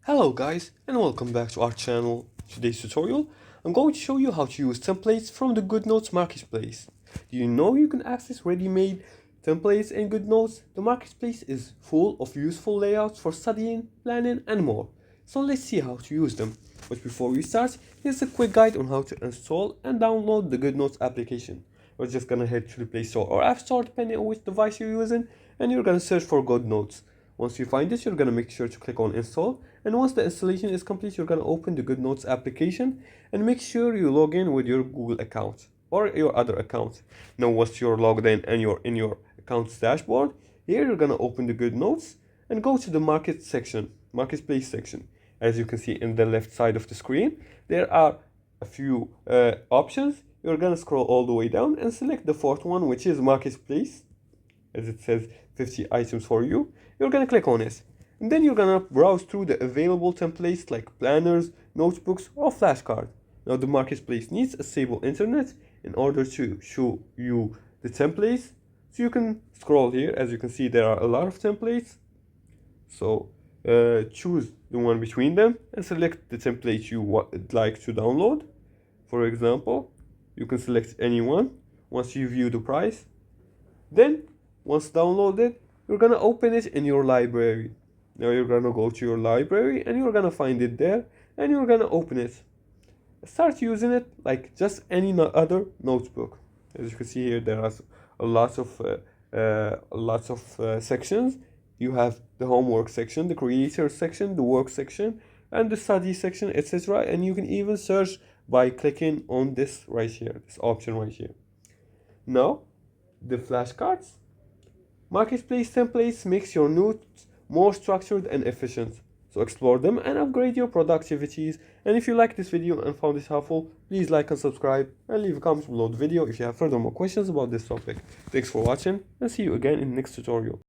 Hello guys and welcome back to our channel. Today's tutorial, I'm going to show you how to use templates from the Goodnotes marketplace. Do you know you can access ready-made templates in Goodnotes? The marketplace is full of useful layouts for studying, planning and more. So let's see how to use them. But before we start, here's a quick guide on how to install and download the Goodnotes application. We're just gonna head to the Play Store or App Store depending on which device you're using, and you're gonna search for Goodnotes. Once you find this, you're going to make sure to click on install, and once the installation is complete, you're going to open the Goodnotes application and make sure you log in with your Google account or your other account. Now once you're logged in and you're in your account's dashboard, here you're going to open the Goodnotes and go to the marketplace section. As you can see in the left side of the screen, there are a few options. You're going to scroll all the way down and select the fourth one, which is marketplace. As it says 50 items for you, you're gonna click on it, and then you're gonna browse through the available templates like planners, notebooks or flashcards. Now the marketplace needs a stable internet in order to show you the templates, so you can scroll here. As you can see, there are a lot of templates, so choose the one between them and select the template you would like to download. For example, you can select any one. Once you view the price, then once downloaded, you're gonna open it in your library. Now you're gonna go to your library and you're gonna find it there and you're gonna open it. Start using it like just any other notebook. As you can see here, there are lots of sections. You have the homework section, the creator section, the work section, and the study section, etc. And you can even search by clicking on this right here, this option right here. Now, the flashcards. Marketplace templates makes your notes more structured and efficient. So explore them and upgrade your productivities. And if you like this video and found this helpful, please like and subscribe and leave a comment below the video if you have further more questions about this topic. Thanks for watching and see you again in the next tutorial.